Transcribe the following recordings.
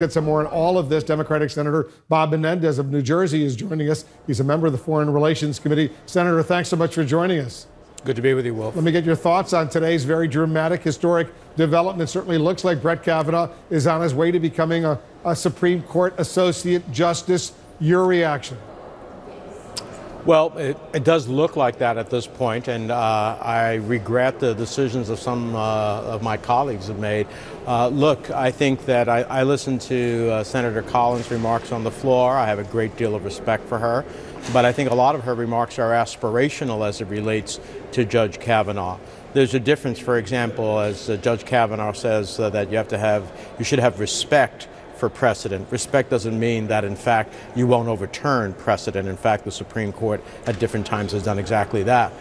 Get some more on all of this. Democratic Senator Bob Menendez of New Jersey is joining us. He's a member of the Foreign Relations Committee. Senator, thanks so much for joining us. Good to be with you, Wolf. Let me get your thoughts on today's very dramatic, historic development. Certainly looks like Brett Kavanaugh is on his way to becoming a Supreme Court Associate Justice. Your reaction? Well, it does look like that at this point, and I regret the decisions of some of my colleagues have made. Look, I think that I listened to Senator Collins' remarks on the floor. I have a great deal of respect for her, but I think a lot of her remarks are aspirational as it relates to Judge Kavanaugh. There's a difference, for example, as Judge Kavanaugh says that you should have respect for precedent. Respect doesn't mean that, in fact, you won't overturn precedent. In fact, the Supreme Court at different times has done exactly that.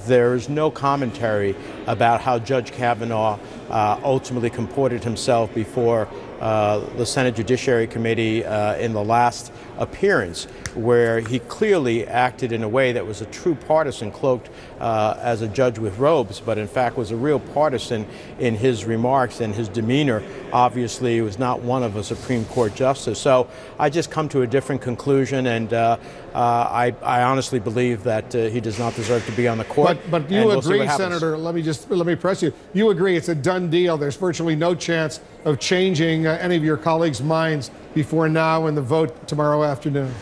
There's no commentary about how Judge Kavanaugh ultimately comported himself before the Senate Judiciary Committee in the last appearance, where he clearly acted in a way that was a true partisan, cloaked as a judge with robes, but in fact was a real partisan in his remarks and his demeanor. Obviously, he was not one of a Supreme Court justice. So I just come to a different conclusion, and I honestly believe that he does not deserve to be on the court. But you agree, Senator, let me press you. You agree it's a done deal. There's virtually no chance of changing any of your colleagues' minds before now and the vote tomorrow afternoon.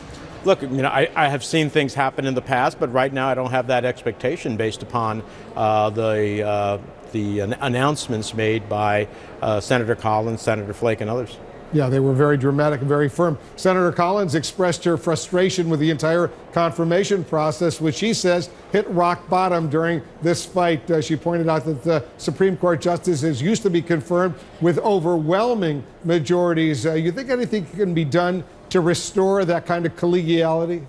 Look, I have seen things happen in the past, but right now I don't have that expectation based upon the announcements made by Senator Collins, Senator Flake, and others. Yeah, they were very dramatic and very firm. Senator Collins expressed her frustration with the entire confirmation process, which she says hit rock bottom during this fight. She pointed out that the Supreme Court justices used to be confirmed with overwhelming majorities. You think anything can be done to restore that kind of collegiality?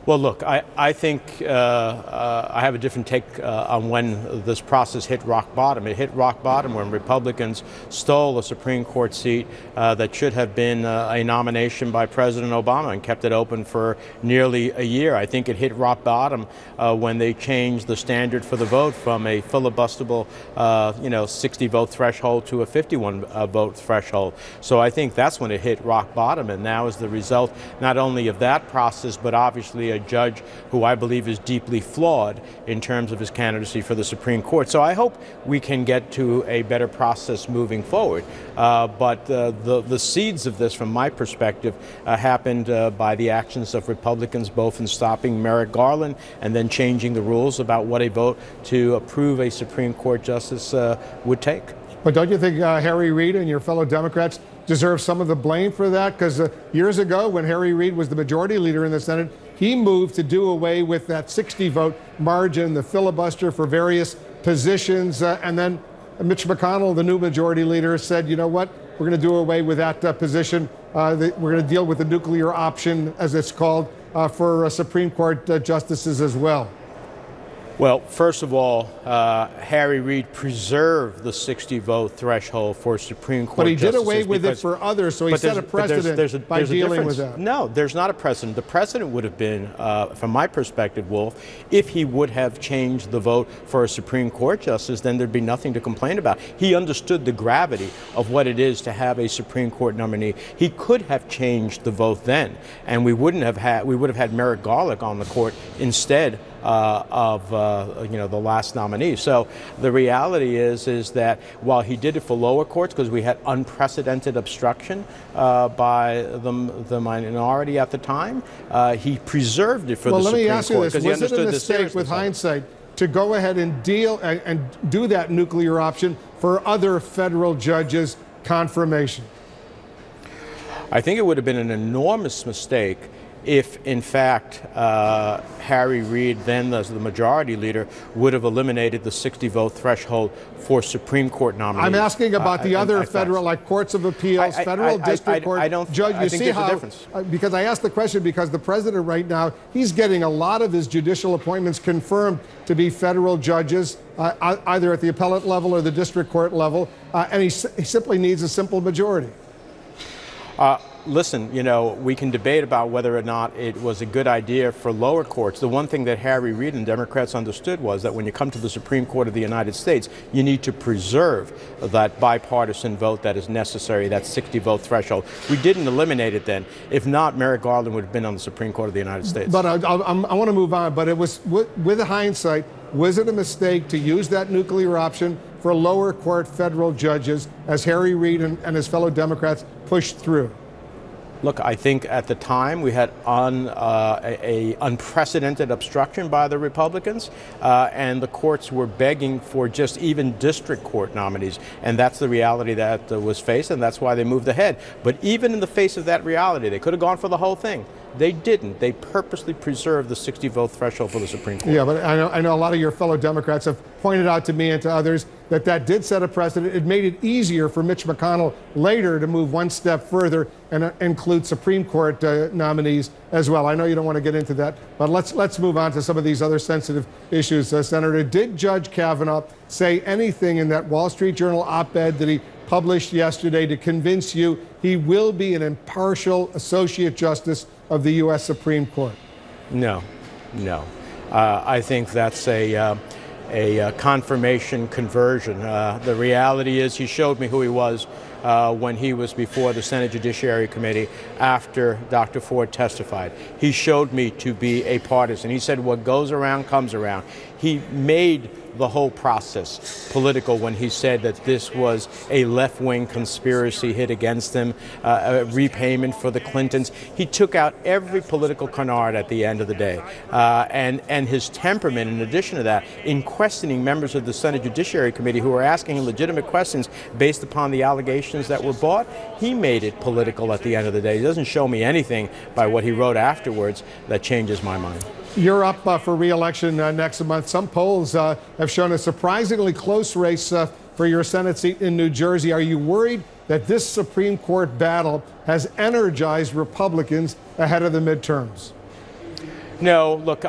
Well, look, I think I have a different take on when this process hit rock bottom. It hit rock bottom when Republicans stole a Supreme Court seat that should have been a nomination by President Obama and kept it open for nearly a year. I think it hit rock bottom when they changed the standard for the vote from a filibustable 60-vote threshold to a 51-vote threshold. So I think that's when it hit rock bottom, and now as the result not only of that process, but obviously a judge who I believe is deeply flawed in terms of his candidacy for the Supreme Court. So I hope we can get to a better process moving forward. But the seeds of this, from my perspective, happened by the actions of Republicans, both in stopping Merrick Garland and then changing the rules about what a vote to approve a Supreme Court justice would take. But don't you think Harry Reid and your fellow Democrats deserve some of the blame for that? Because years ago, when Harry Reid was the majority leader in the Senate, he moved to do away with that 60-vote margin, the filibuster for various positions. And then Mitch McConnell, the new majority leader, said, you know what, we're going to do away with that position. We're going to deal with the nuclear option, as it's called, for Supreme Court justices as well. Well, first of all, Harry Reid preserved the 60-vote threshold for Supreme Court justices. But he did away with it for others, so he set a precedent by dealing with that. No, there's not a precedent. The precedent would have been, from my perspective, Wolf, if he would have changed the vote for a Supreme Court justice, then there'd be nothing to complain about. He understood the gravity of what it is to have a Supreme Court nominee. He could have changed the vote then, and we would have had Merrick Garland on the court instead of the last nominee. So the reality is that while he did it for lower courts, because we had unprecedented obstruction by the minority at the time, he preserved it for the Supreme Court. Well, let me ask you this: was it a mistake, with hindsight, to go ahead and deal and do that nuclear option for other federal judges' confirmation? I think it would have been an enormous mistake if, in fact, Harry Reid, then as the majority leader, would have eliminated the 60-vote threshold for Supreme Court nominees. I'm asking about the other federal, like courts of appeals, federal district court judge. You see how? Because I asked the question because the president right now, he's getting a lot of his judicial appointments confirmed to be federal judges, either at the appellate level or the district court level, and he simply needs a simple majority. listen, you know, we can debate about whether or not it was a good idea for lower courts. The one thing that Harry Reid and Democrats understood was that when you come to the Supreme Court of the United States, you need to preserve that bipartisan vote that is necessary, that 60-vote threshold. We didn't eliminate it then. If not, Merrick Garland would have been on the Supreme Court of the United States. But I want to move on. But it was, with hindsight, was it a mistake to use that nuclear option for lower court federal judges as Harry Reid and his fellow Democrats pushed through? Look, I think at the time we had unprecedented obstruction by the Republicans, and the courts were begging for just even district court nominees. And that's the reality that was faced, and that's why they moved ahead. But even in the face of that reality, they could have gone for the whole thing. They didn't. They purposely preserved the 60-vote threshold for the Supreme Court. Yeah, but I know a lot of your fellow Democrats have pointed out to me and to others that did set a precedent. It made it easier for Mitch McConnell later to move one step further and include Supreme Court nominees as well. I know you don't want to get into that, but let's move on to some of these other sensitive issues. Senator, did Judge Kavanaugh say anything in that Wall Street Journal op-ed that he published yesterday to convince you he will be an impartial Associate Justice of the U.S. Supreme Court? No, no. I think that's a confirmation conversion. The reality is he showed me who he was when he was before the Senate Judiciary Committee after Dr. Ford testified. He showed me to be a partisan. He said what goes around comes around. He made the whole process political when he said that this was a left-wing conspiracy hit against him, a repayment for the Clintons. He took out every political canard at the end of the day. And his temperament, in addition to that, in questioning members of the Senate Judiciary Committee who were asking him legitimate questions based upon the allegations that were brought, he made it political at the end of the day. He doesn't show me anything by what he wrote afterwards that changes my mind. You're up for re-election next month. Some polls have shown a surprisingly close race for your Senate seat in New Jersey. Are you worried that this Supreme Court battle has energized Republicans ahead of the midterms? No, look,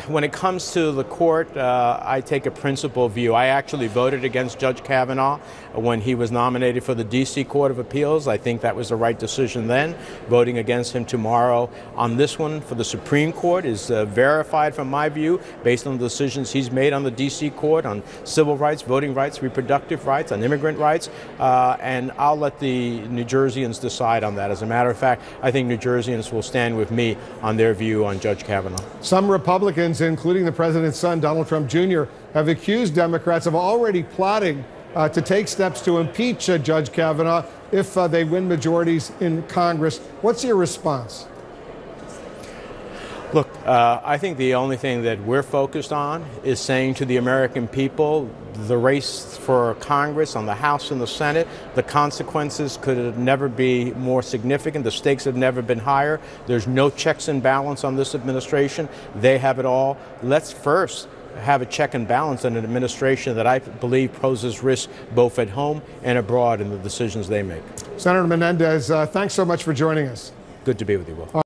when it comes to the court, I take a principled view. I actually voted against Judge Kavanaugh when he was nominated for the D.C. Court of Appeals. I think that was the right decision then. Voting against him tomorrow on this one for the Supreme Court is verified from my view based on the decisions he's made on the D.C. Court on civil rights, voting rights, reproductive rights, on immigrant rights, and I'll let the New Jerseyans decide on that. As a matter of fact, I think New Jerseyans will stand with me on their view on Judge Kavanaugh. Some Republicans, including the president's son, Donald Trump Jr., have accused Democrats of already plotting to take steps to impeach Judge Kavanaugh if they win majorities in Congress. What's your response? Look, I think the only thing that we're focused on is saying to the American people, the race for Congress on the House and the Senate, the consequences could never be more significant. The stakes have never been higher. There's no checks and balance on this administration. They have it all. Let's first have a check and balance on an administration that I believe poses risk both at home and abroad in the decisions they make. Senator Menendez, thanks so much for joining us. Good to be with you, Will.